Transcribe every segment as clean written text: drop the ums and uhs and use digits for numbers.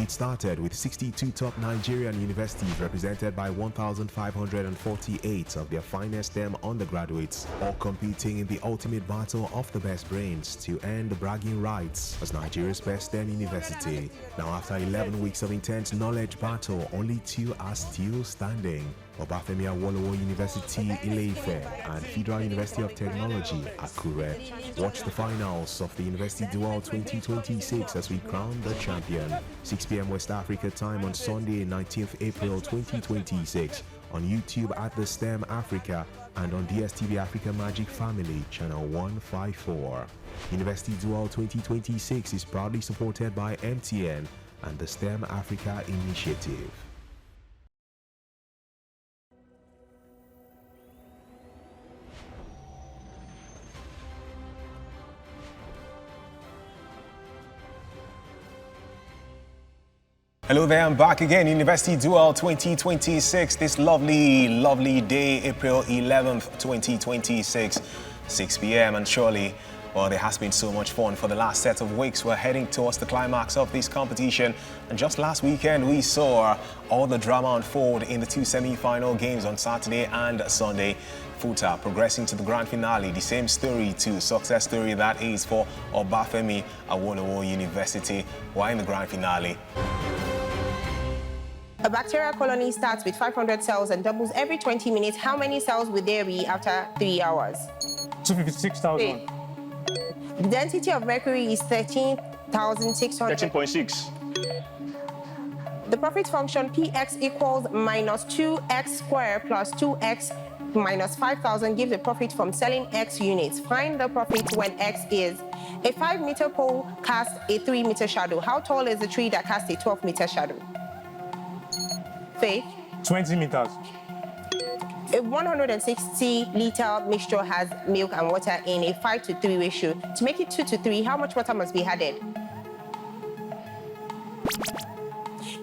It started with 62 top Nigerian universities represented by 1,548 of their finest STEM undergraduates, all competing in the ultimate battle of the best brains to earn the bragging rights as Nigeria's best STEM university. Now, after 11 weeks of intense knowledge battle, only 2 are still standing. Obafemi Awolowo University, Ile-Ife, and Federal University of Technology, Akure. Watch the finals of the University Dual 2026 as we crown the champion. 6 p.m. West Africa time on Sunday, 19th April 2026 on YouTube at The STEM Africa and on DSTV Africa Magic Family, channel 154. University Dual 2026 is proudly supported by MTN and the STEM Africa Initiative. Hello there, I'm back again. University Dual 2026, this lovely day, April 11th, 2026, 6 p.m. And surely, well, there has been so much fun for the last set of weeks. We're heading towards the climax of this competition. And just last weekend, we saw all the drama unfold in the 2 semi-final games on Saturday and Sunday. FUTA progressing to the grand finale, the same story to success story that is for Obafemi Awolowo University. Why in the grand finale? A bacterial colony starts with 500 cells and doubles every 20 minutes. How many cells would there be after 3 hours? 256,000. The density of mercury is 13,600. 13.6. The profit function Px equals minus 2x squared plus 2x minus 5,000 gives a profit from selling x units. Find the profit when x is. A 5-meter pole casts a 3-meter shadow. How tall is the tree that casts a 12-meter shadow? Faith? 20 meters. A 160-liter mixture has milk and water in a 5:3 ratio. To make it 2:3, how much water must be added?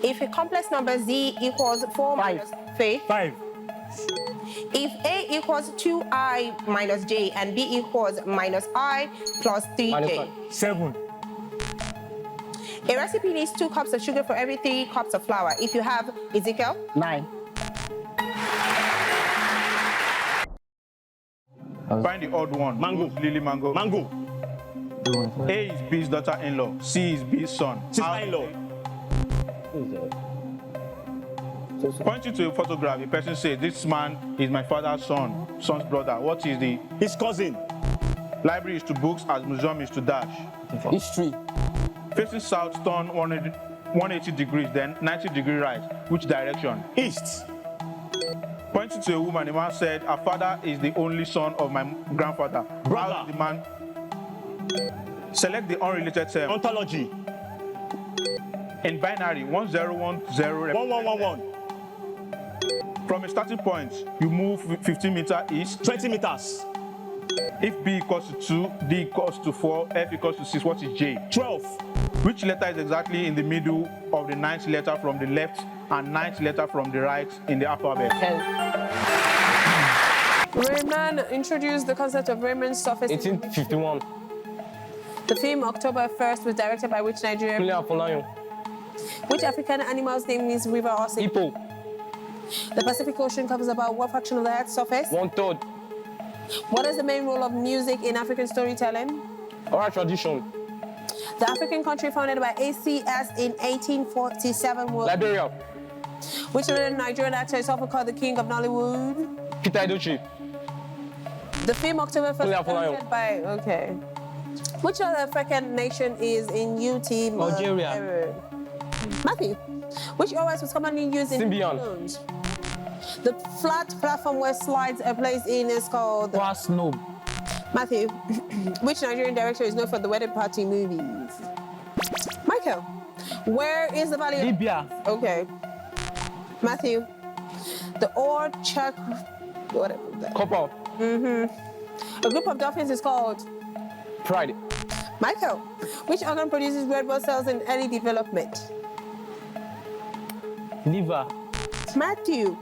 If a complex number z equals 4 minus... Faith? 5. If a equals 2i minus j and b equals minus i plus 3j. 7. A recipe needs 2 cups of sugar for every 3 cups of flour. If you have Ezekiel? 9. Find the odd one. Mango. Lily mango. Mango. A is B's daughter-in-law. C is B's son. Sister-in-law. Pointing to a photograph, a person says, "This man is my father's son's brother." What is the? His cousin. Library is to books as museum is to dash. History. Facing south, turn 180 degrees, then 90 degree right. Which direction? East. Pointing to a woman, the man said, "Her father is the only son of my grandfather." Brother. How did the man? Select the unrelated term. Ontology. In binary, 1010. 1111. From a starting point, you move 15 meters east. 20 meters. If B equals to 2, D equals to 4, F equals to 6, what is J? 12. Which letter is exactly in the middle of the 9th letter from the left and 9th letter from the right in the alphabet? Riemann introduced the concept of Riemann's surface. 1851. The film October 1st was directed by which Nigerian? Which African animal's name is river or sea? Hippo. The Pacific Ocean covers about what fraction of the Earth's surface? 1/3. What is the main role of music in African storytelling? Oral tradition. The African country founded by ACS in 1847 was? Liberia. Which other Nigerian actor is often called the king of Nollywood? Peter Edochie. The film October 1st was directed by, okay. Which other African nation is in UT? Algeria. Matthew. Which OS was commonly used in Symbian. phones? The flat platform where slides are placed in is called? Brass knob. Matthew. Which Nigerian director is known for the wedding party movies? Michael. Where is the valley? Libya. Okay. Matthew. The ore check. Whatever that. Copper. A group of dolphins is called? Pride. Michael. Which organ produces red blood cells in early development? Liver. Matthew.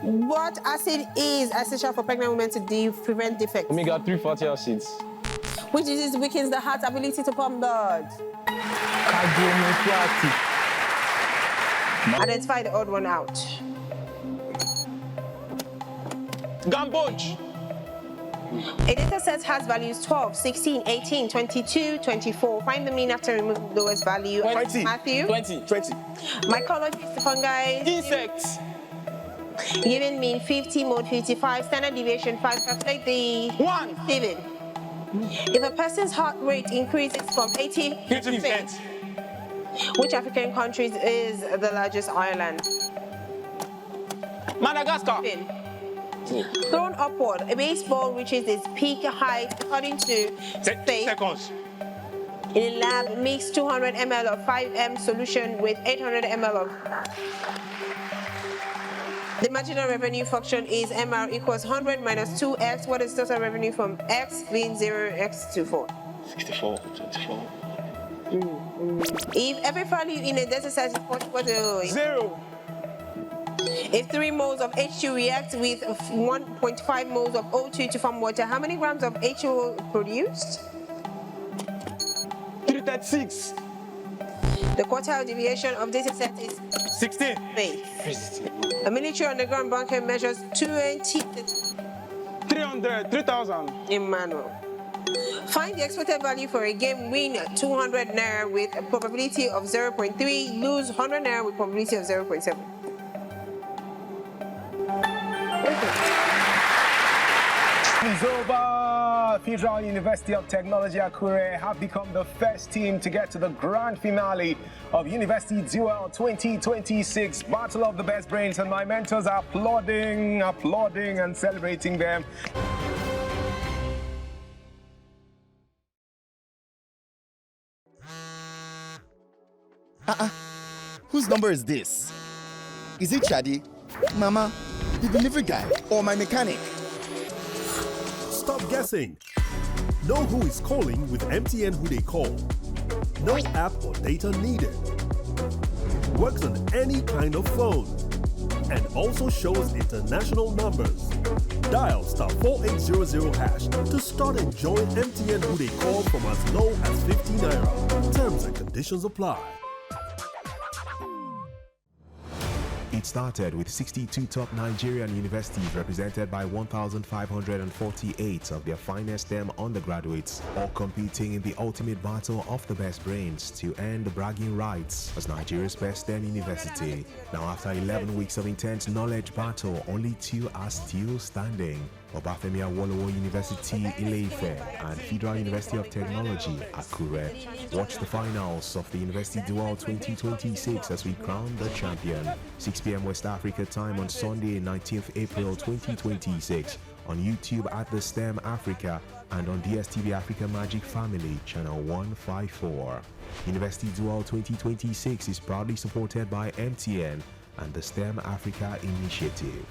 What acid is essential for pregnant women to prevent defects? Omega-3 fatty acids. Which disease weakens the heart's ability to pump blood? Cardiomyopathy. Identify the odd one out. Gamboj. A data set has values 12, 16, 18, 22, 24. Find the mean after removing the lowest value. 20. Matthew? 20. Mycology, the fungi. Insects. Given mean 50, mode 55, standard deviation 5. Calculate the 1. 7. If a person's heart rate increases from 80 50%. which African countries is the largest island? Madagascar. Thrown upward, a baseball reaches its peak height according to 10 space. seconds. In a lab, mix 200 ml of 5M solution with 800 ml of. The marginal revenue function is MR equals 100 minus 2x. What is total revenue from x being 0x to 4? 64. 24. If every value in a data set is 40, 0. if 3 moles of H2 react with 1.5 moles of O2 to form water, how many grams of H2O produced? 336. The quartile deviation of data set is 16. space. A miniature underground bunker measures 20 300. 3000. in manual. Find the expected value for a game: win 200 naira with a probability of 0.3, lose 100 naira with probability of 0.7. It's over. Federal University of Technology Akure have become the first team to get to the grand finale of University Duel 2026 Battle of the Best Brains, and my mentors are applauding and celebrating them. Whose number is this? Is it Shadi, Mama, the delivery guy, or my mechanic? Stop guessing. Know who is calling with MTN Who They Call. No app or data needed. Works on any kind of phone. And also shows international numbers. Dial *4800# to start enjoying MTN Who They Call from as low as 50 naira. Terms and conditions apply. It started with 62 top Nigerian universities represented by 1,548 of their finest STEM undergraduates, all competing in the ultimate battle of the best brains to earn the bragging rights as Nigeria's best STEM university. Now, after 11 weeks of intense knowledge battle, only 2 are still standing. Obafemi Awolowo University, Ile-Ife, and Federal University of Technology, Akure. Watch the finals of the University Duel 2026 as we crown the champion. 6 p.m. West Africa time on Sunday, 19th April 2026 on YouTube at the STEM Africa and on DSTV Africa Magic Family, channel 154. University Duel 2026 is proudly supported by MTN and the STEM Africa Initiative.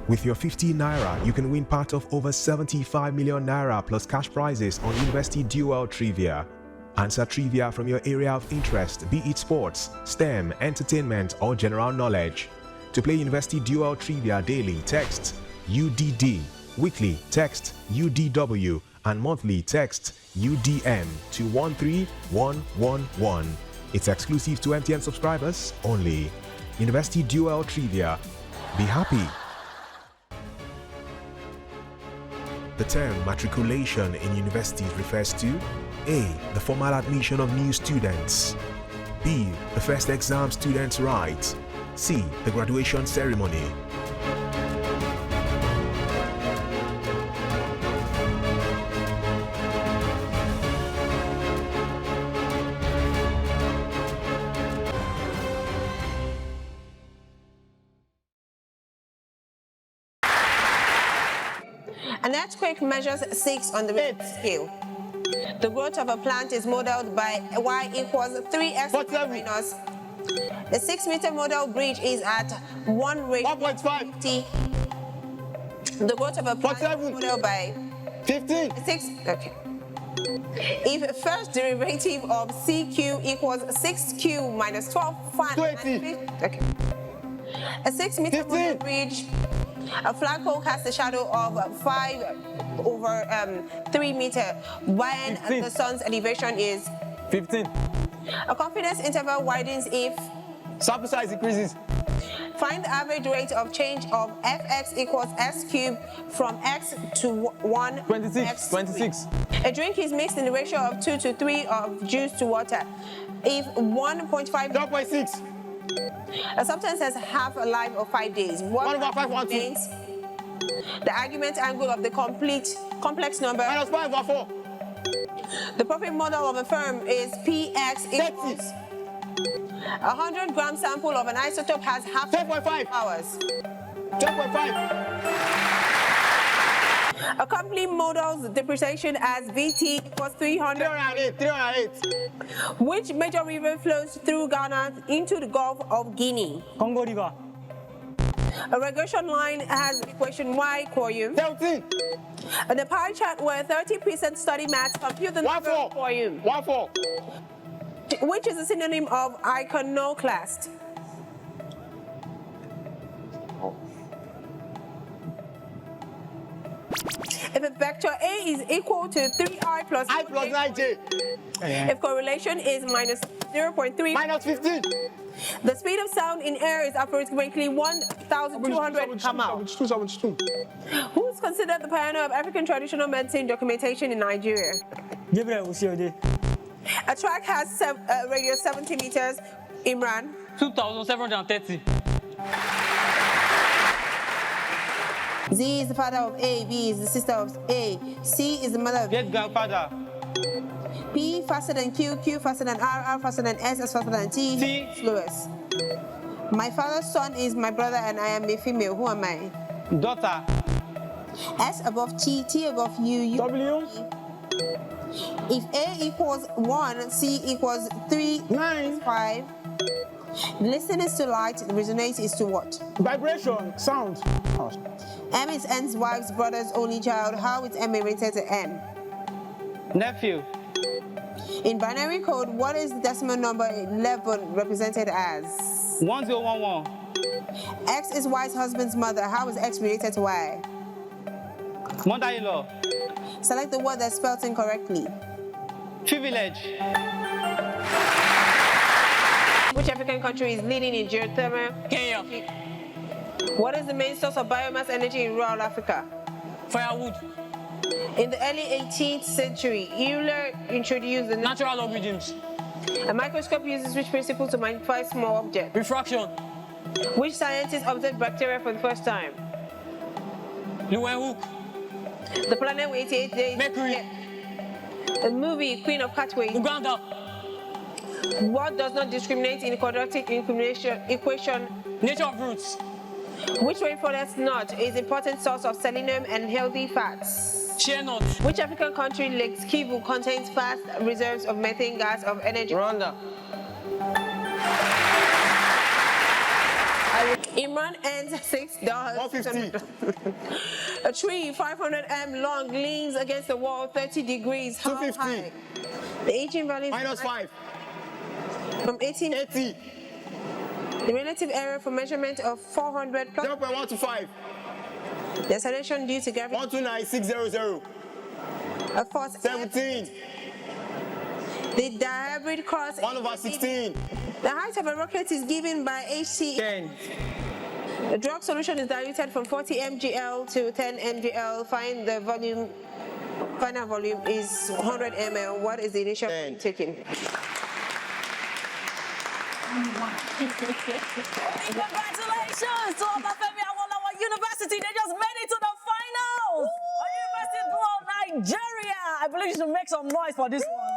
With your 50 naira, you can win part of over 75 million naira plus cash prizes on University Duel Trivia. Answer trivia from your area of interest, be it sports, STEM, entertainment, or general knowledge. To play University Duel Trivia daily, text UDD, weekly, text UDW, and monthly, text UDM to 13111. It's exclusive to MTN subscribers only. University Duel Trivia. Be happy. The term matriculation in universities refers to A. The formal admission of new students, B. The first exam students write, C. The graduation ceremony. An earthquake measures 6 on the Richter scale. The growth of a plant is modeled by y equals 3x minus. The 6-meter model bridge is at 1:50. The growth of a plant is modeled by 15. 6. Okay. If first derivative of CQ equals 6Q minus 12, 20. Okay. A 6-meter model bridge, a flagpole casts a shadow of 5/3 meter when 15. the sun's elevation is 15. A confidence interval widens if Sample size increases. find the average rate of change of fx equals x cubed from x to 1 26. x 26. A drink is mixed in the ratio of 2 to 3 of juice to water. If 1.5 0.6. a substance has half a life of 5 days, what 1/5 means the argument angle of the complex number? -5/4. The profit model of a firm is Px equals 100-gram sample of an isotope has half 10.5 hours. 10.5. A company models depreciation as Vt equals 300. 308. Which major river flows through Ghana into the Gulf of Guinea? Congo River. A regression line has equation y quorum. 17. And the pie chart where 30% study maths, compute the number 1/4. quorum. 1/4. Which is a synonym of iconoclast? If a vector A is equal to 3i plus I plus 9j. if correlation is minus 0.3, -15. the speed of sound in air is approximately 1,200 km. 72. Who is considered the pioneer of African traditional medicine documentation in Nigeria? Gabriel Usiode. A track has radius 70 meters. Imran. 2,730. Z is the father of A, B is the sister of A, C is the mother of Great grandfather. P faster than Q, Q faster than R, R faster than S, S faster than T, T. Lewis. My father's son is my brother and I am a female. Who am I? Daughter. S above T, T above U, U. W. If A equals 1, C equals 3, 9. 5. Listen is to light, resonate is to what? Vibration. Sound. M is N's wife's brother's only child. How is M rated to N? Nephew. In binary code, what is the decimal number 11 represented as? 1011. X is Y's husband's mother. How is X related to Y? Mother-in-law. Select the word that's spelled incorrectly. Privilege. Which African country is leading in geothermal? Kenya. What is the main source of biomass energy in rural Africa? Firewood. In the early 18th century, Euler introduced the Natural logarithms. A microscope uses which principle to magnify small objects? Refraction. Which scientist observed bacteria for the first time? Leeuwenhoek. The planet with 88 days. Mercury. The movie Queen of Catways. Uganda. What does not discriminate in the quadratic equation? Nature of roots. Which rainforest nut is important source of selenium and healthy fats? Shea nut. Which African country, Lake Kivu, contains vast reserves of methane gas of energy? Rwanda. Imran earns $6. 150. A tree 500 m long leans against the wall 30 degrees. How 250. high? The aging value is -5. from 18. 80. The relative area for measurement of 400 plus 0.125. the acceleration due to gravity 129600. a force 17. The dihybrid cross 1/16. The height of a rocket is given by HC. 10. The drug solution is diluted from 40 mgl to 10 mgl. Find the volume. Final volume is 100 ml. What is the initial 10. taken? Congratulations to Obafemi Awolowo University. They just made it to the finals. University of Nigeria. I believe you should make some noise for this one.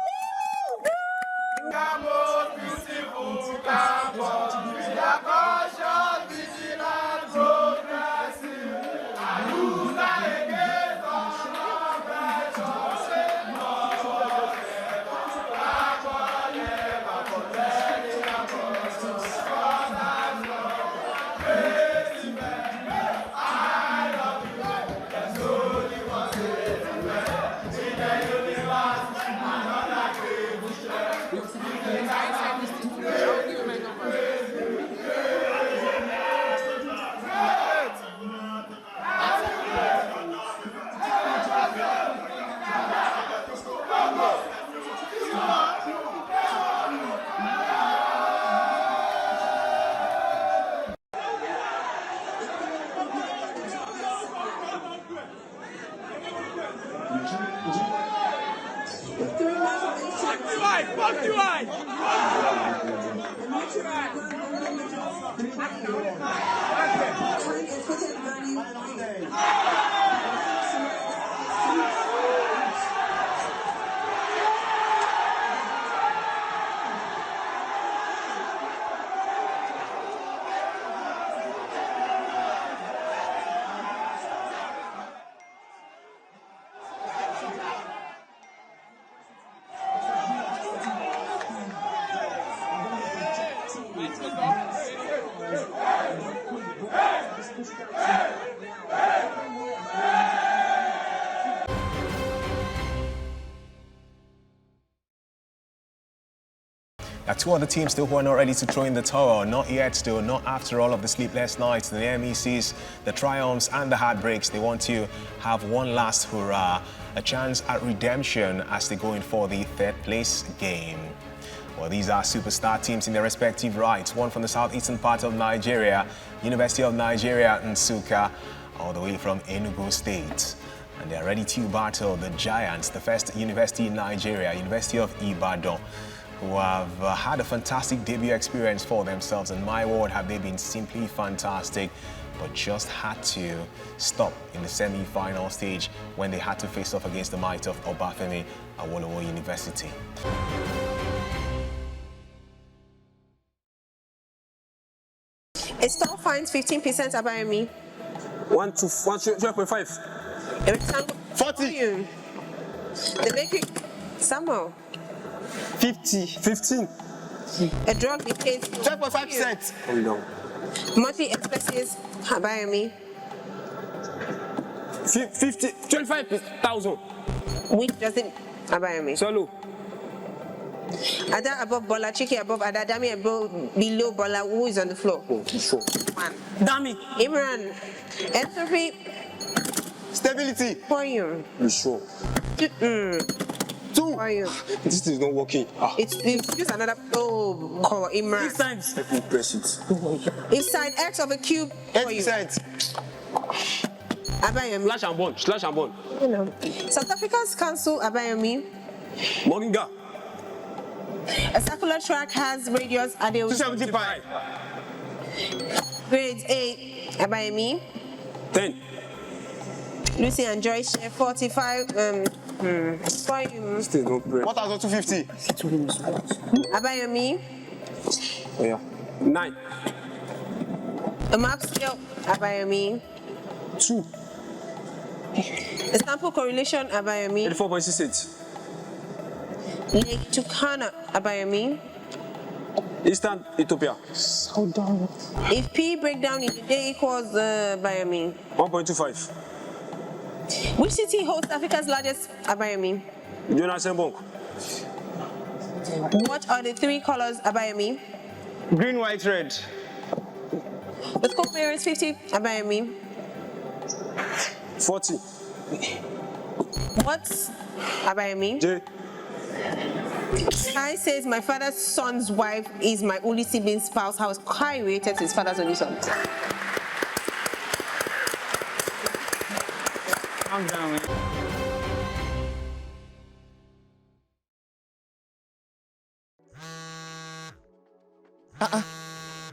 Now, two other teams still who are not ready to throw in the towel. Not yet still, not after all of the sleepless nights, the MECs, the triumphs and the heartbreaks. They want to have one last hurrah, a chance at redemption as they go in for the third place game. Well, these are superstar teams in their respective rights. One from the southeastern part of Nigeria, University of Nigeria, Nsukka, all the way from Enugu State. And they are ready to battle the giants, the first university in Nigeria, University of Ibadan, who have had a fantastic debut experience for themselves. And my word, have they been simply fantastic, but just had to stop in the semi-final stage when they had to face off against the might of Obafemi Awolowo University. A store finds 15% Abayemi. 12.5. A rectangle 40. volume. The bakery Samuel. 50. 15. A drug dictates 12.5%. Hold down. monthly expenses Abayemi. 25,000. Which doesn't Abayemi. Solo. Ada above Bola, Chiki above Ada, Dami above below Bola. Who is on the floor? Sure. One. Dami. Imran. Entropy Stability. for you. You sure? Two. For you. This is not working. It's just another call Imran. 6 times. Let me press it. If side X of a cube for you. 8%. Abayemi. Slash and bond. Slash and bond. You know. South Africa's council Abayemi. Moringa. A circular track has radius at 275. Grades 8 Abayemi. 10. Lucy and Joyce share 45 for you. Still no bread. 1,250. Abayemi. Oh yeah. 9. A map scale Abayemi. 2. A sample correlation Abayemi. 84.68. Lake Turkana Abayemi. Eastern Ethiopia. If P breakdown in the day equals Abayemi. 1.25. Which city hosts Africa's largest Abayemi? Jonathan Bonk. What are the 3 colors Abayemi? Green, white, red. The scope area is 50 Abayemi. 40. What's Abayemi? J. Kai says my father's son's wife is my only sibling's spouse. How is Kai related to his father's only son? Calm down, man.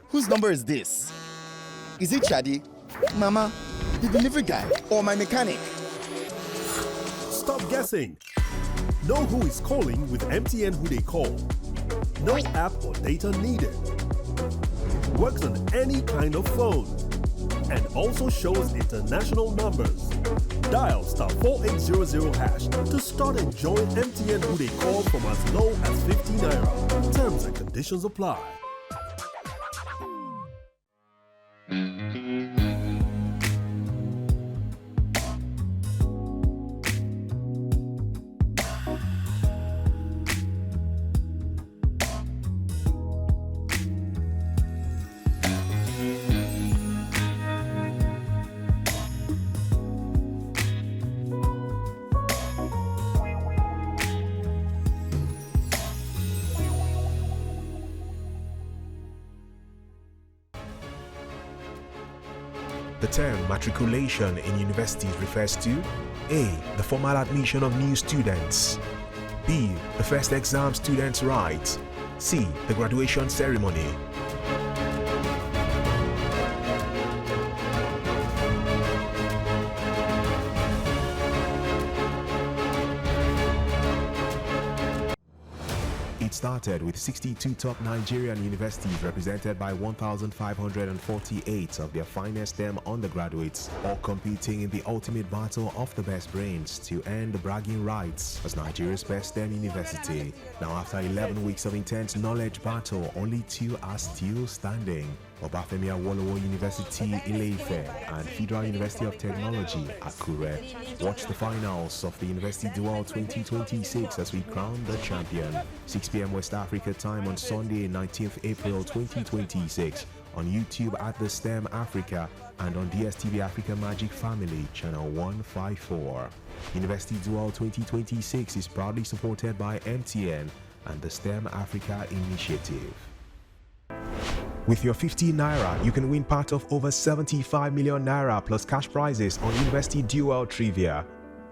Whose number is this? Is it Chadi, Mama, the delivery guy, or my mechanic? Stop guessing. Know who is calling with MTN Who They Call. No app or data needed. Works on any kind of phone. And also shows international numbers. Dial *4800# to start enjoying MTN Who They Call from as low as 50 Naira. Terms and conditions apply. The term matriculation in universities refers to A. The formal admission of new students, B. The first exam students write, C. The graduation ceremony. It started with 62 top Nigerian universities represented by 1,548 of their finest STEM undergraduates, all competing in the ultimate battle of the best brains to earn the bragging rights as Nigeria's best STEM university. Now, after 11 weeks of intense knowledge battle, only 2 are still standing. Obafemi Awolowo University, Ile-Ife, and Federal University of Technology, Akure. Watch the finals of the University Dual 2026 as we crown the champion. 6 p.m. West Africa time on Sunday, 19th April 2026 on YouTube at the STEM Africa and on DSTV Africa Magic Family, channel 154. University Dual 2026 is proudly supported by MTN and the STEM Africa Initiative. With your 50 Naira, you can win part of over 75 million Naira plus cash prizes on University Dual Trivia.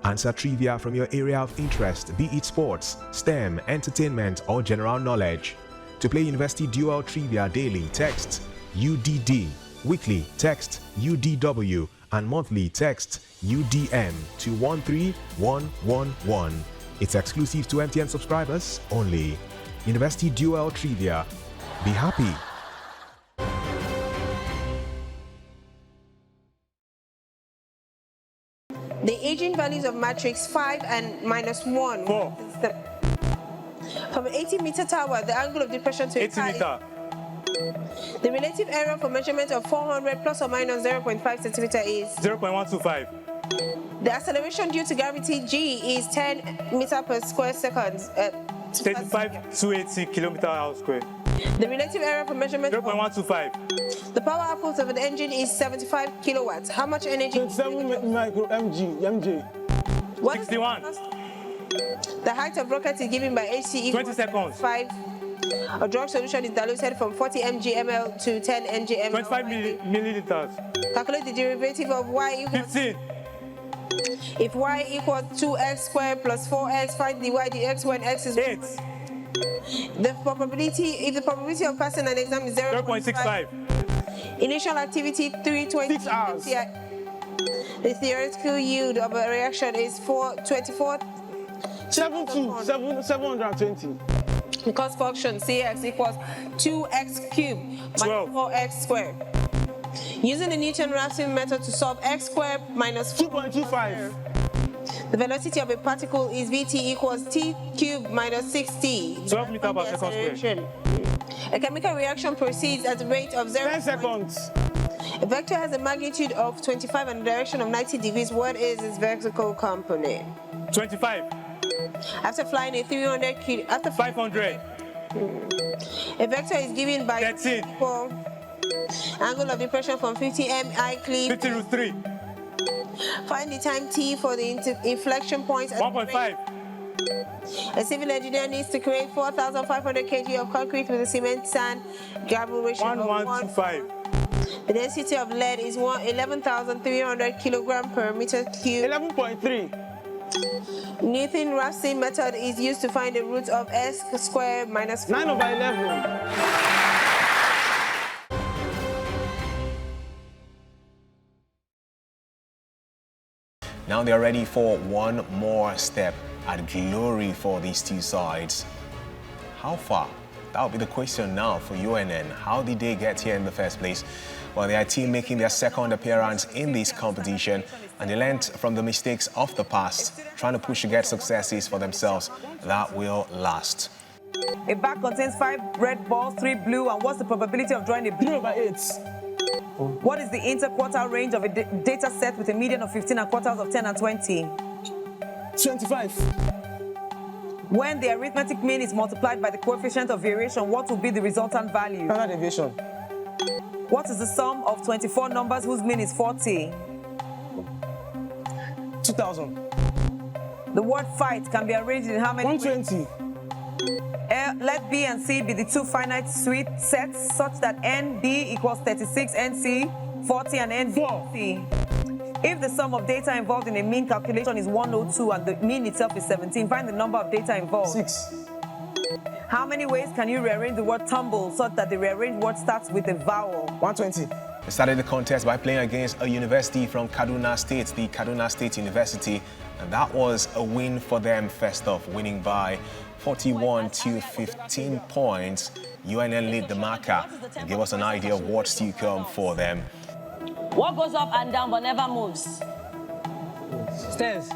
Answer trivia from your area of interest, be it sports, STEM, entertainment, or general knowledge. To play University Dual Trivia daily, text UDD, weekly, text UDW, and monthly, text UDM to 13111. It's exclusive to MTN subscribers only. University Dual Trivia. Be happy. The aging values of matrix 5 and -1. 4. From an 80-meter tower, the angle of depression to 80 meter. The relative error for measurement of 400 plus or minus 0.5 centimeter is 0.125. the acceleration due to gravity G is 10 meter per square second. 35,280 km/h². The relative error for measurement 0.125. the power output of an engine is 75 kilowatts. How much energy? 27 micro MJ. What 61. The height of rocket is given by HC equals 20 seconds. 5. A drug solution is diluted from 40 mg/ml to 10 mg/ml. 25 milliliters. Calculate the derivative of y equals 15. If y equals 2x squared plus 4x, find the y dx when x is 8. If the probability of passing an exam is 0.65. Initial activity 320. 6 hours. The theoretical yield of a reaction is 424. 720. The cost function Cx equals 2x cubed minus 4x squared. Using the Newton-Raphson method to solve x squared minus 2.25. The velocity of a particle is Vt equals t cubed minus 6t. 12 meters per second squared. A chemical reaction proceeds at a rate of 10 seconds. A vector has a magnitude of 25 and a direction of 90 degrees. What is its vertical component? 25. After flying a 300 after 500. A vector is given by 13. Angle of depression from 50 mi clip. 50√3. Find the time t for the inflection points at 1.5. A civil engineer needs to create 4,500 kg of concrete with a cement sand gravel ratio of 1:125. The density of lead is 11,300 kilogram per meter cube. 11.3. Newton-Raphson method is used to find the root of s squared minus 4. 9/11. Now they are ready for one more step at glory for these two sides. How far? That will be the question now for UNN. How did they get here in the first place? Well, they are a team making their second appearance in this competition, and they learned from the mistakes of the past, trying to push to get successes for themselves that will last. A bag contains 5 red balls, 3 blue, and what's the probability of drawing a blue? 0/8. What is the interquartile range of a data set with a median of 15 and quarters of 10 and 20? 25. When the arithmetic mean is multiplied by the coefficient of variation, what will be the resultant value? Standard deviation. What is the sum of 24 numbers whose mean is 40? 2000. The word fight can be arranged in how many 120. Let B and C be the two finite suite sets such that NB equals 36, NC 40, and NC. If the sum of data involved in a mean calculation is 102 and the mean itself is 17, find the number of data involved. 6. How many ways can you rearrange the word tumble such that the rearranged word starts with a vowel? 120. They started the contest by playing against a university from Kaduna State, the Kaduna State University, and that was a win for them first off, winning by 41 to 15 points. UNN lead the marker and give us an idea of what's to come for them. What goes up and down but never moves? Stairs.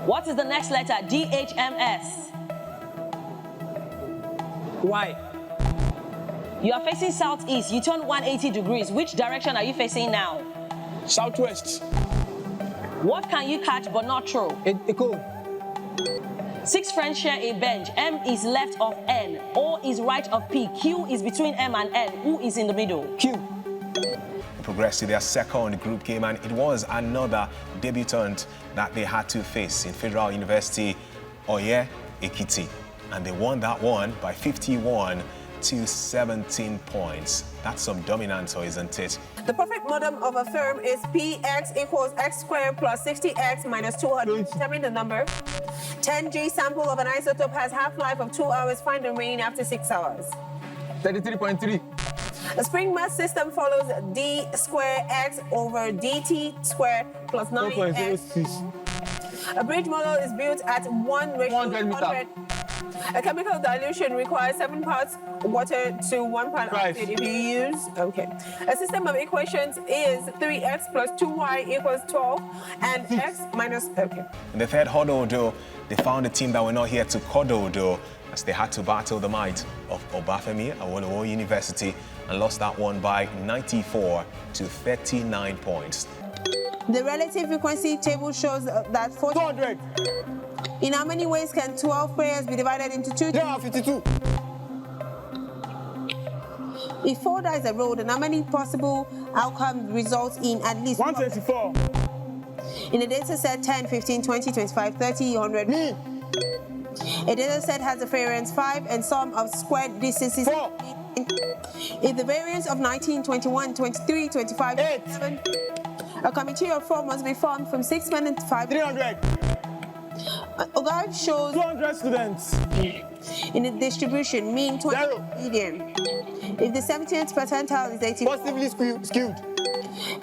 What is the next letter? DHMS. Y. You are facing southeast. You turn 180 degrees. Which direction are you facing now? Southwest. What can you catch but not throw? A code. 6 friends share a bench. M is left of N. O is right of P. Q is between M and N. Who is in the middle? Q. They progressed to their second group game, and it was another debutant that they had to face in Federal University, Oye Ekiti. And they won that one by 51 to 17 points. That's some dominance, isn't it? The perfect model of a firm is Px equals x squared plus 60x minus 200. Determine the number. 10G sample of an isotope has half-life of 2 hours. Find the remaining after 6 hours. 33.3. A spring mass system follows d squared x over dt squared plus 9x. 4.06. A bridge model is built at 1 ratio 100 meter. 100. A chemical dilution requires 7 parts water to 1 part Five. oxygen if you use. Okay. A system of equations is 3x plus 2y equals 12 and x minus. Okay. In the third hurdle, though, they found a team that were not here to cuddle, though, as they had to battle the might of Obafemi Awolowo University and lost that one by 94 to 39 points. The relative frequency table shows that 200. In how many ways can 12 prayers be divided into 2? There are 52. If 4 dies a road, and how many possible outcomes results in at least 124. In a data set 10, 15, 20, 25, 30, 100. Me. A data set has a variance 5 and sum of squared distances. 4. If the variance of 19, 21, 23, 25, 8. 7, a committee of 4 must be formed from 6 men and 5. 300. Ogav shows 200 students. in a distribution mean 20 0. median. If the 70th percentile is 84, Positively skewed.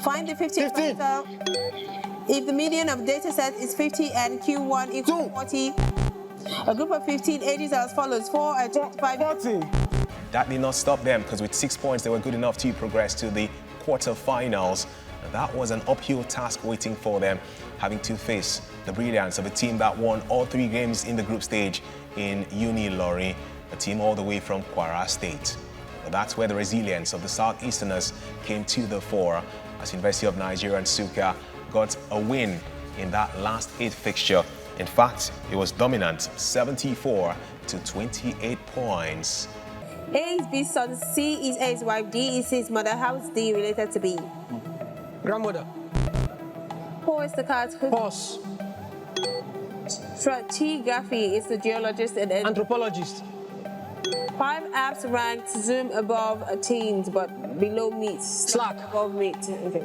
find the 50th 15. percentile. If the median of data set is 50 and Q1 equals 2. 40, a group of 15 ages as follows: 4 and 25. 40. That did not stop them, because with 6 points, they were good enough to progress to the quarterfinals. And that was an uphill task waiting for them, having to face the brilliance of a team that won all 3 games in the group stage in Unilori, a team all the way from Kwara State. But that's where the resilience of the Southeasterners came to the fore, as University of Nigeria and Nsukka got a win in that last 8th fixture. In fact, it was dominant, 74 to 28 points. A is B's son, C is A's wife, D is his mother. How is D related to B? Grandmother. Who is the cat? Horse. Stratigraphy is the geologist and Anthropologist. 5 apps ranked zoom above teens but below meet. Slack. Above meet. Okay.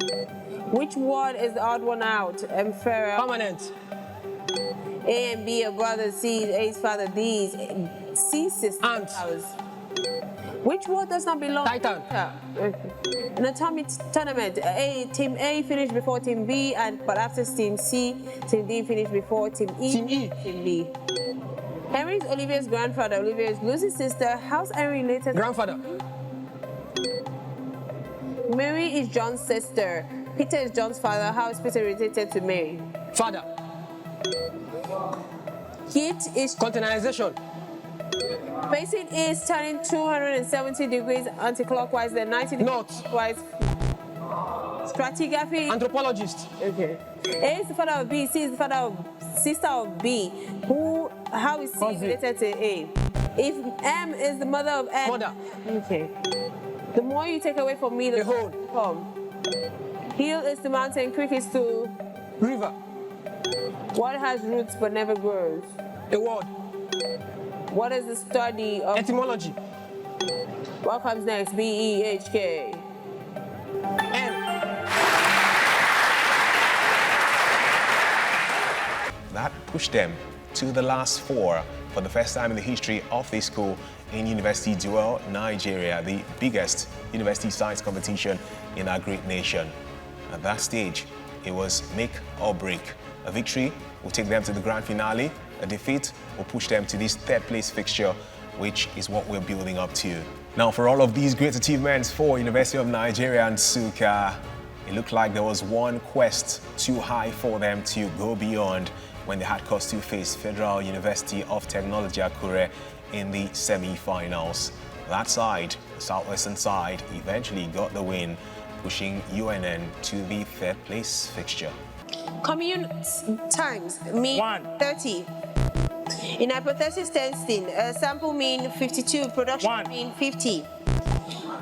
Which word is the odd one out? Emperor. Permanent. A and B are brothers. C is A's father. D is C's sister. Ant. Which word does not belong? Titan. An atomic tournament. Team A finished before Team B, but after Team C, Team D finished before Team E. Team E. Team B. Henry is Olivia's grandfather. Olivia is Lucy's sister. How's Henry related? Grandfather. Mary is John's sister. Peter is John's father. How is Peter related to Mary? Father. Heat is Containerization. facing is turning 270 degrees anti-clockwise, then 90 degrees North. clockwise. Stratigraphy. Anthropologist. Okay. A is the father of B. C is the father of sister of B. How is C related to A? If M is the mother of N. Mother. Okay. The more you take away from me, the A hole. come. Hill is the mountain. Creek is to. River. What has roots but never grows? A word. What is the study of? Etymology. What comes next? B, E, H, K. M. That pushed them to the last 4, for the first time in the history of this school in University Duel, Nigeria, the biggest university science competition in our great nation. At that stage, it was make or break. A victory will take them to the grand finale. A defeat will push them to this third place fixture, which is what we're building up to. Now, for all of these great achievements for University of Nigeria and Nsukka, it looked like there was one quest too high for them to go beyond when they had cause to face Federal University of Technology Akure in the semi-finals. That side, the southwestern side, eventually got the win, pushing UNN to the third place fixture. Commune times mean 30. In hypothesis testing, sample mean 52, production mean 50.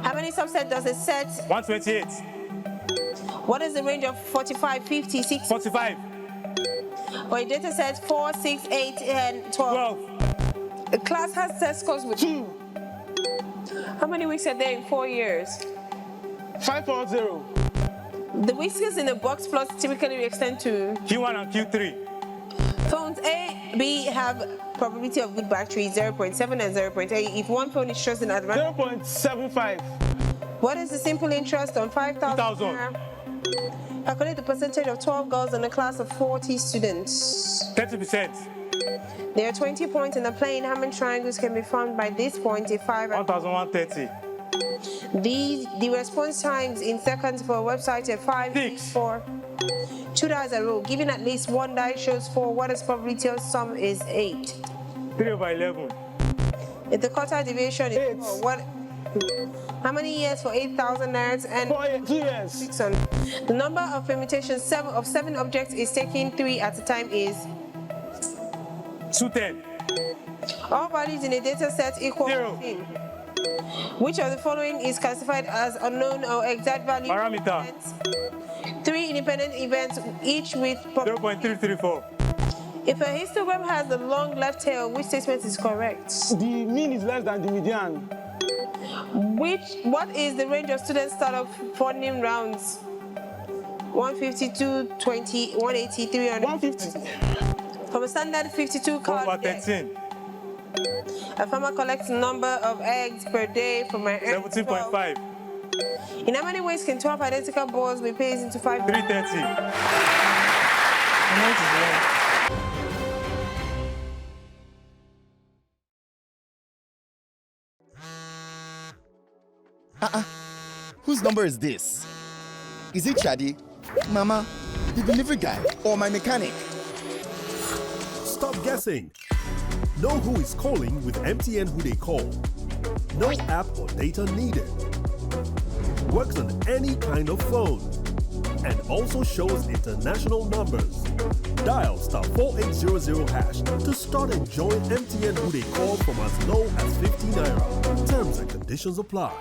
How many subsets does a set? 128. What is the range of 45, 50, 60? 45. For a data set 4, 6, 8, and 12. The class has test scores with 2. How many weeks are there in 4 years? 540. The weeks in the box plots typically extend to Q1 and Q3. Phones A, B have probability of good battery 0.7 and 0.8. If one phone is chosen at random, 0.75. what is the simple interest on 5,000? 2,000. Calculate the percentage of 12 girls in a class of 40 students. 30%. There are 20 points in a plane. How many triangles can be found by this point if 5 and 1,130. the response times in seconds for a website are 5, 6, 4. 2 dice a row. Given at least 1 die shows 4. What is probability of sum is 8? 3/11. If the quartile deviation is 8. 4, what? How many years for 8,000 nerds and 2 years? 600? The number of permutations of 7 objects is taking 3 at a time is 210. all values in a data set equal 0. 15. Which of the following is classified as unknown or exact value? Parameter. 3 independent events, each with 0.334. If a histogram has a long left tail, which statement is correct? The mean is less than the median. What is the range of students start of funding rounds? 152, 20, 180, 300. 150. From a standard 52 card Over deck, 13. a farmer collects number of eggs per day from an 17.5. In how many ways can 12 identical balls be placed into 5? 330. Whose number is this? Is it Shadi, Mama, the delivery guy, or my mechanic? Stop guessing. Know who is calling with MTN Who They Call. No app or data needed. Works on any kind of phone. And also shows international numbers. Dial *4800# to start enjoying MTN Who They Call from as low as 50 Naira. Terms and conditions apply.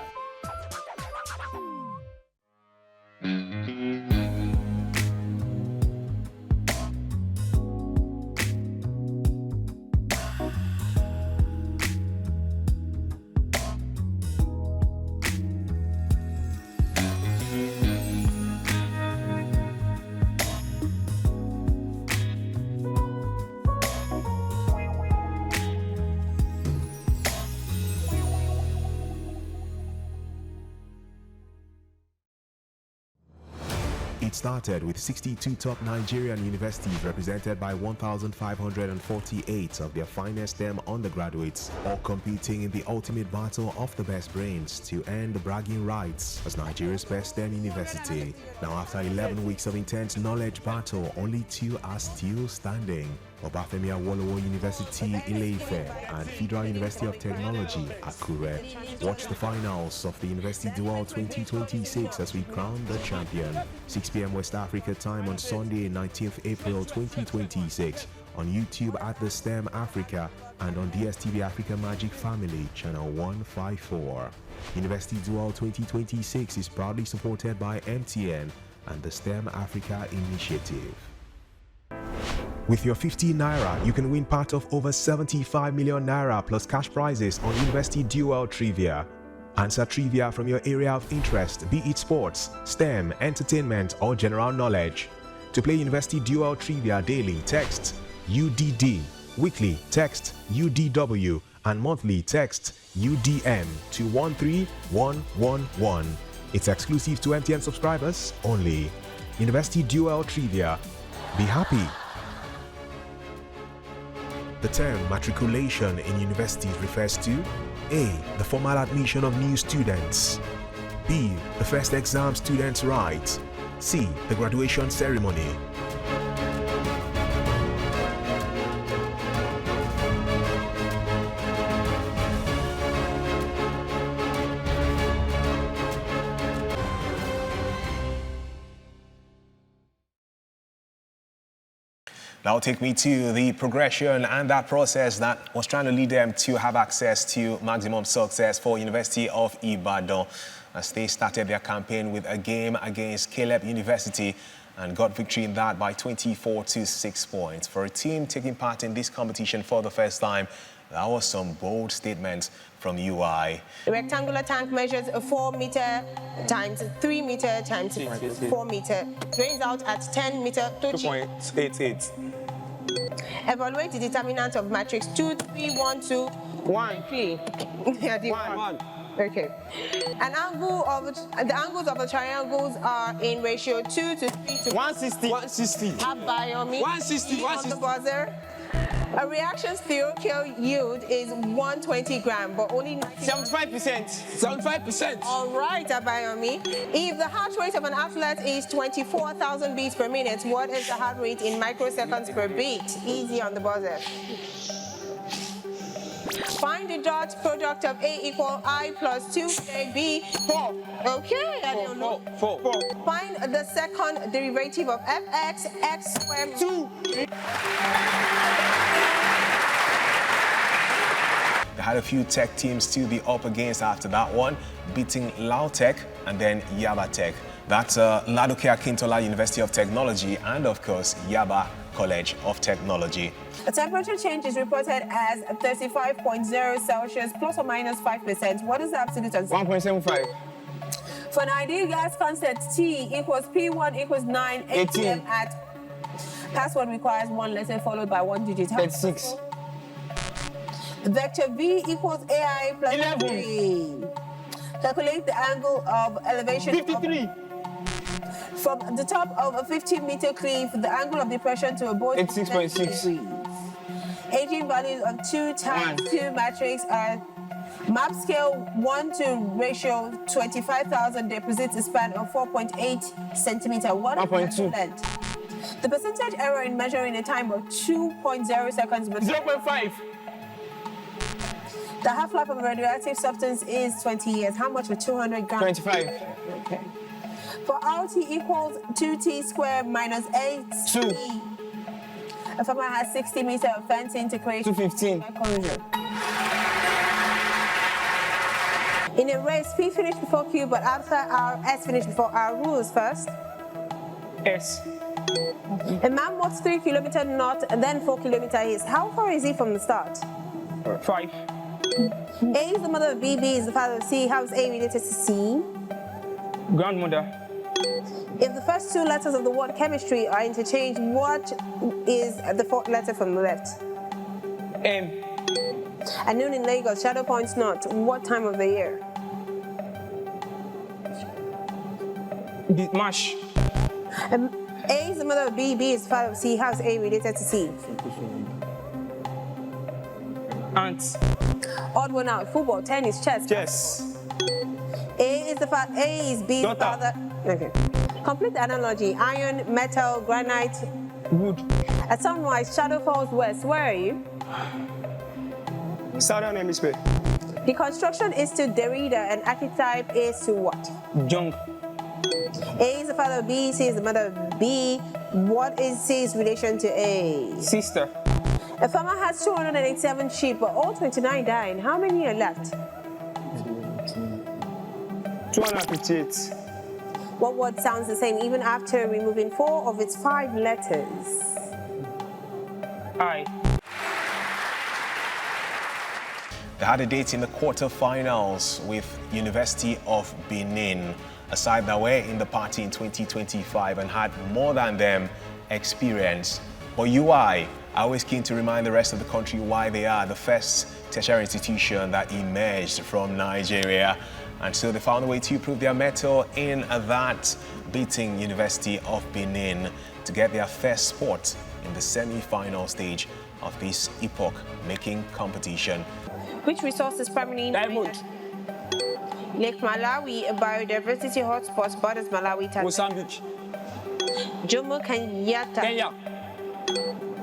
It started with 62 top Nigerian universities represented by 1,548 of their finest STEM undergraduates, all competing in the ultimate battle of the best brains to earn the bragging rights as Nigeria's best STEM university. Now, after 11 weeks of intense knowledge battle, only 2 are still standing. Obafemi Awolowo University, Ile-Ife, and Federal University of Technology, Akure. Watch the finals of the University Duel 2026 as we crown the champion. 6 p.m. West Africa time on Sunday, 19th April 2026. On YouTube at The STEM Africa and on DSTV Africa Magic Family, channel 154. University Duel 2026 is proudly supported by MTN and the STEM Africa Initiative. With your 50 Naira, you can win part of over 75 million Naira plus cash prizes on University Duel Trivia. Answer trivia from your area of interest, be it sports, STEM, entertainment, or general knowledge. To play University Duel Trivia daily, text UDD Weekly, text UDW, and monthly, text UDM to 13111. It's exclusive to MTN subscribers only. University Dual Trivia. Be happy. The term matriculation in universities refers to A. The formal admission of new students, B. The first exam students write, C. The graduation ceremony. That'll take me to the progression and that process that was trying to lead them to have access to maximum success for University of Ibadan, as they started their campaign with a game against Caleb University and got victory in that by 24 to 6 points. For a team taking part in this competition for the first time, that was some bold statements from UI. The rectangular tank measures 4 meter times 3 meter times 4 meter. Drains out at 10 meter. 2.88. Evaluate the determinant of matrix 2, 3, 1, 2, 1. 3. Yeah, the 1. Okay. The angles of the triangles are in ratio 2 to 3 to 160. 160. Abayomi. 160. On the buzzer. A reaction's theoretical yield is 120 grams, but only 75%. 75%. All right, Abayomi. If the heart rate of an athlete is 24,000 beats per minute, what is the heart rate in microseconds per beat? Easy on the buzzer. Find the dot product of A equal I plus 2AB. 4. Okay, I don't know. 4. Find the second derivative of fx, x squared. 2. They had a few tech teams to be up against after that one, beating Lautech and then Yaba Tech. That's Ladoke Akintola University of Technology and, of course, Yaba College of Technology. The temperature change is reported as 35.0 Celsius plus or minus 5%. What is the absolute answer? 1.75. For an ideal gas constant, T equals P1 equals 9 atm at password requires 1 letter followed by 1 digit. 36. Vector V equals AI plus 11. 3. Calculate the angle of elevation. 53. From the top of a 15-meter cliff, the angle of depression to a boat is 86.6. Aging values of 2 times 2 matrix are map scale 1 to ratio 25,000 deposits a span of 4.8 centimeter. 1.2. length. The percentage error in measuring a time of 2.0 seconds. 0.5. The half-life of a radioactive substance is 20 years. How much for 200 grams? 25. Okay. For RT equals 2t squared minus 8t. 2. A farmer has 60 meters of fencing to create 215. In a race, P finished before Q, but after R, S finished before R. Rules first. S. A man walks 3 kilometers north and then 4 kilometers east. How far is he from the start? 5. A is the mother of B, B is the father of C. How is A related to C? Grandmother. If the first 2 letters of the word chemistry are interchanged, what is the 4th letter from the left? M. At noon in Lagos, shadow points north. What time of the year? March. A is the mother of B, B is the father of C. How is A related to C? Aunt. Odd one out. Football, tennis, chess. Chess. A is B is the father. Okay. Complete the analogy. Iron, metal, granite. Wood. At sunrise, shadow falls west. Where are you? Southern hemisphere. The construction is to Derrida and archetype is to what? Jung. A is the father of B, C is the mother of B. What is C's relation to A? Sister. A farmer has 287 sheep, but all 29 died. How many are left? 258. What word sounds the same even after removing 4 of its 5 letters? I. They had a date in the quarterfinals with University of Benin, a side that were in the party in 2025 and had more than them experience. But UI Always keen to remind the rest of the country why they are the first tertiary institution that emerged from Nigeria. And so they found a way to prove their mettle in that, beating University of Benin to get their first spot in the semi-final stage of this epoch-making competition. Which resource is primarily Diamond. Lake Malawi, a biodiversity hotspot, borders Malawi, Tanzania. Mozambique. Jomo Kenyatta. Kenya.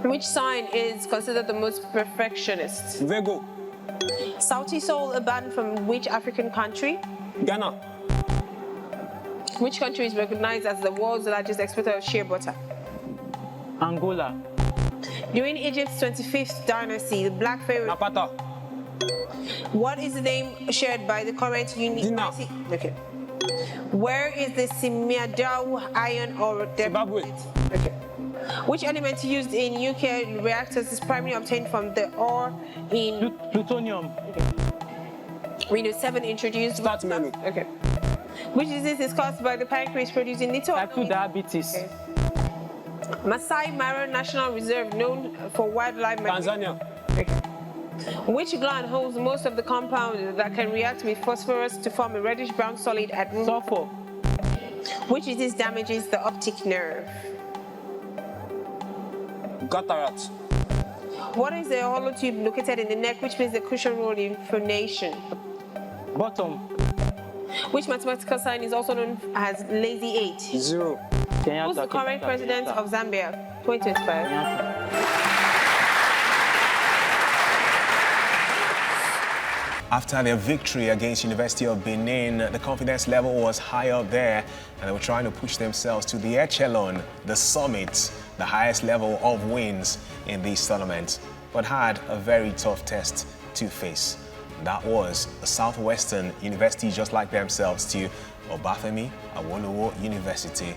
Which sign is considered the most perfectionist? Virgo. Sauti Sol, a band from which African country? Ghana. Which country is recognized as the world's largest exporter of shea butter? Angola. During Egypt's 25th dynasty, the Black Pharaoh. Napata. What is the name shared by the current university? Okay. Where is the Semifinal iron ore Zimbabwe. Okay. Which element used in nuclear reactors is primarily obtained from the ore in Plutonium. Windows 7 introduced? Start menu. Okay. Which disease is caused by the pancreas producing little? Type 2 diabetes. Okay. Masai Mara National Reserve, known for wildlife. Tanzania. Okay. Which gland holds most of the compound that can react with phosphorus to form a reddish-brown solid at room? Sulfur. Which disease damages the optic nerve? Cataract. What is the hollow tube located in the neck which plays a crucial role in phonation? Bottom. Which mathematical sign is also known as lazy 8? 0. Kenyatta, Who's the current president of Zambia? 2025. After their victory against University of Benin, the confidence level was high up there, and they were trying to push themselves to the echelon, the summit, the highest level of wins in this tournament, but had a very tough test to face. That was a Southwestern university just like themselves to Obafemi Awolowo University.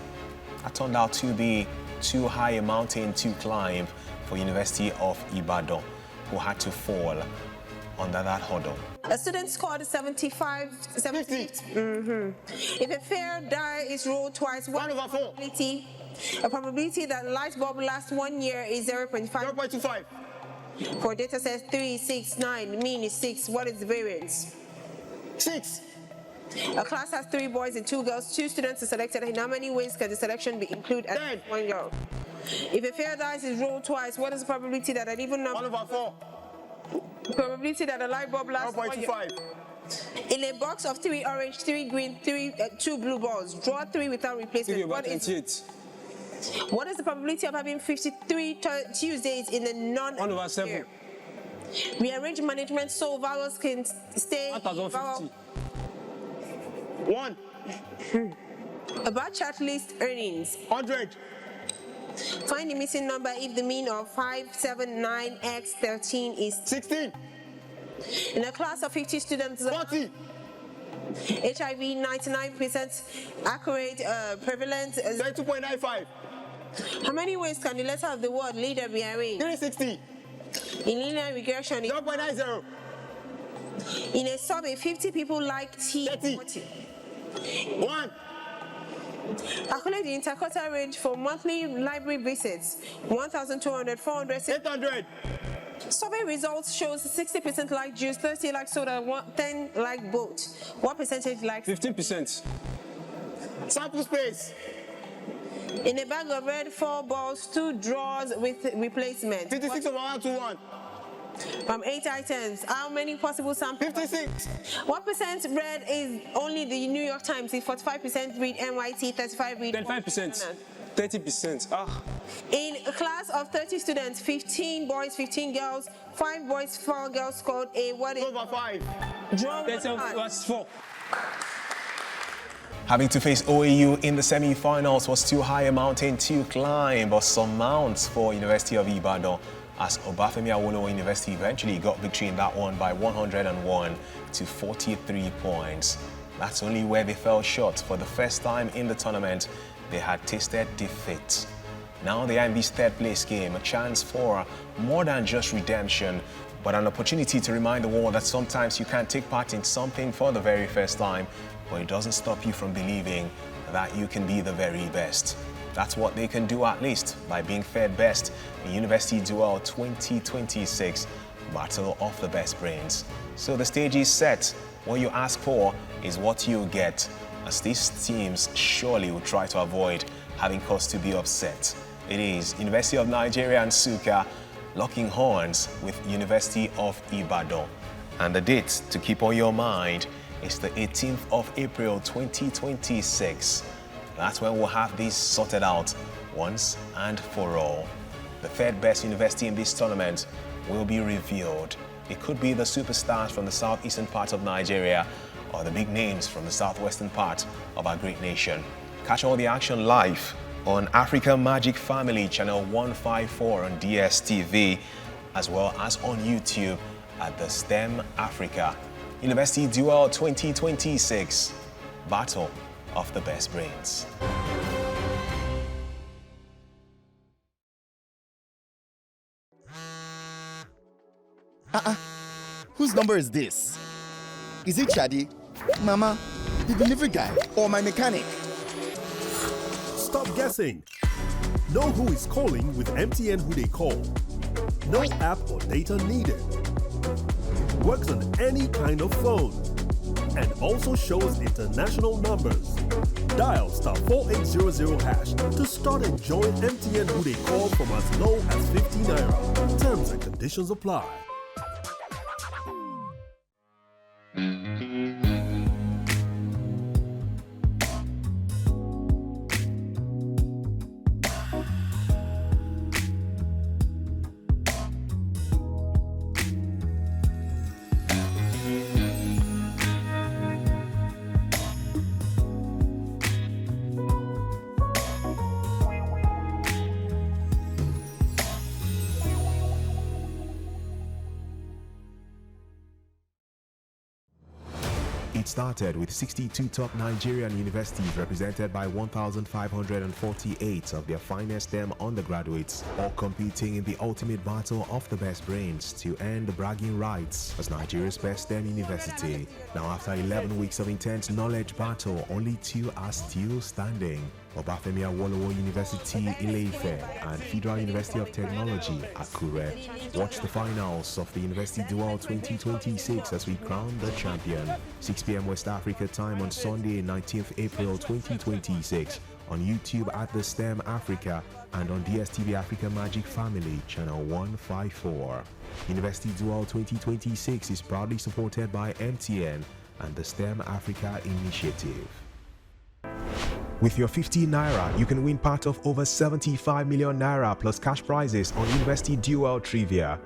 That turned out to be too high a mountain to climb for University of Ibadan, who had to fall under that hurdle. A student scored 75, 70. If a fair die is rolled twice, what is the probability that light bulb lasts 1 year is 0.5. 0.25. For data set 3, 6, 9, mean is 6. What is the variance? 6. A class has 3 boys and 2 girls. 2 students are selected. In how many ways can the selection be included as 1 girl? If a fair dice is rolled twice, what is the probability that an even number? 1/4. Probability that a light bulb lasts 1 year. 0.25. In a box of 3 orange, 3 green, 2 blue balls, draw 3 without replacement. What is the probability of having 53 Tuesdays in the non-. 1/7. Rearrange management so vowels can stay. 1050. 1. About chart list earnings. 100. Find the missing number if the mean of 5, 7, 9, x 13 is 16. In a class of 50 students. 40. HIV 99% accurate prevalence. 32.95. How many ways can the letter of the word leader be arranged? 360. In linear regression. 0.90. In a survey, 50 people like tea. 30. 1. Calculate the interquartile range for monthly library visits. 1,200, 400, 800. Survey results shows 60% like juice, 30 like soda, 10 like boat. What percentage like? 15%. Sample space. In a bag of red, 4 balls, 2 drawers with replacement. 56/121. From 8 items, how many possible samples? 56. What percent read is only the New York Times? 45% read NYT, 35 read. 35%. 30%. In a class of 30 students, 15 boys, 15 girls, 5 boys, 4 girls scored a what is? Over 5. Draw 4. Having to face OAU in the semi-finals was too high a mountain to climb, but some mounts for University of Ibadan, as Obafemi Awolowo University eventually got victory in that one by 101 to 43 points. That's only where they fell short. For the first time in the tournament, they had tasted defeat. Now they are in this third place game, a chance for more than just redemption, but an opportunity to remind the world that sometimes you can take part in something for the very first time, but it doesn't stop you from believing that you can be the very best. That's what they can do at least by being third best in University Duel 2026 Battle of the Best Brains. So the stage is set. What you ask for is what you get, as these teams surely will try to avoid having cause to be upset. It is University of Nigeria and Nsukka locking horns with University of Ibadan. And the date to keep on your mind is the 18th of April 2026. That's when we'll have this sorted out once and for all. The third best university in this tournament will be revealed. It could be the superstars from the southeastern part of Nigeria or the big names from the southwestern part of our great nation. Catch all the action live on Africa Magic Family channel 154 on DSTV, as well as on YouTube at the STEM Africa. University Duel 2026 Battle of the Best Brains. Whose number is this? Is it Shadi, Mama, the delivery guy, or my mechanic? Stop guessing. Know who is calling with MTN Who They Call. No app or data needed. Works on any kind of phone. And also shows international numbers. Dial *4800# to start enjoying MTN Who They Call from as low as 50 Naira. Terms and conditions apply. It started with 62 top Nigerian universities represented by 1,548 of their finest STEM undergraduates, all competing in the ultimate battle of the best brains to earn the bragging rights as Nigeria's best STEM university. Now, after 11 weeks of intense knowledge battle, only two are still standing. Obafemi Awolowo University, Ile-Ife, and Federal University of Technology, Akure. Watch the finals of the University Duel 2026 as we crown the champion. 6 p.m. West Africa time on Sunday, 19th April 2026 on YouTube at the STEM Africa and on DSTV Africa Magic Family channel 154. University Duel 2026 is proudly supported by MTN and the STEM Africa Initiative. With your 50 Naira, you can win part of over 75 million Naira plus cash prizes on University Duel Trivia.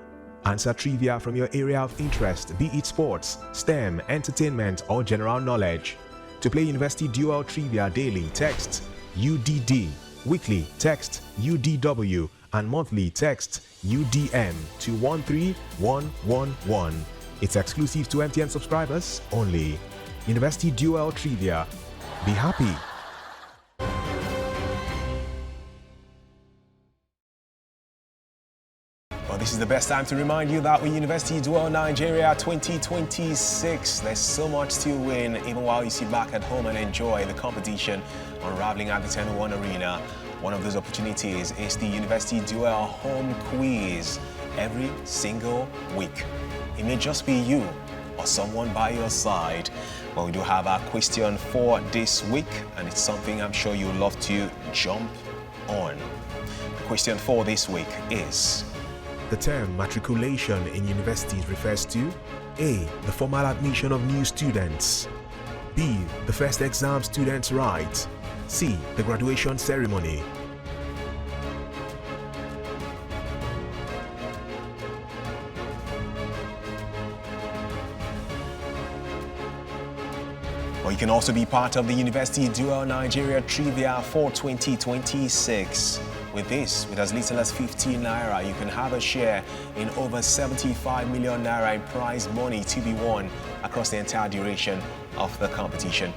Answer trivia from your area of interest, be it sports, STEM, entertainment, or general knowledge. To play University Duel Trivia daily, text UDD, weekly, text UDW, and monthly, text UDM to 13111. It's exclusive to MTN subscribers only. University Duel Trivia. Be happy. Well, this is the best time to remind you that with University Duel Nigeria 2026, there's so much to win, even while you sit back at home and enjoy the competition unraveling at the 1001 Arena. One of those opportunities is the University Duel Home Quiz every single week. It may just be you or someone by your side, but we do have our question for this week, and it's something I'm sure you'll love to jump on. The question for this week is: the term matriculation in universities refers to A. the formal admission of new students, B. the first exam students write, C. the graduation ceremony. Or you can also be part of the University Duel Nigeria Trivia for 2026. With this, with as little as 15 Naira, you can have a share in over 75 million Naira in prize money to be won across the entire duration of the competition.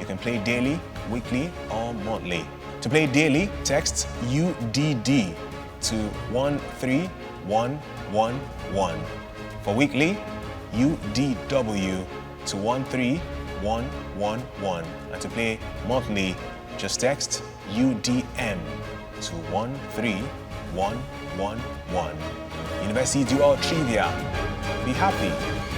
You can play daily, weekly, or monthly. To play daily, text UDD to 13111. For weekly, UDW to 13111. And to play monthly, just text UDM to 13111. University Dual Trivia. Be happy.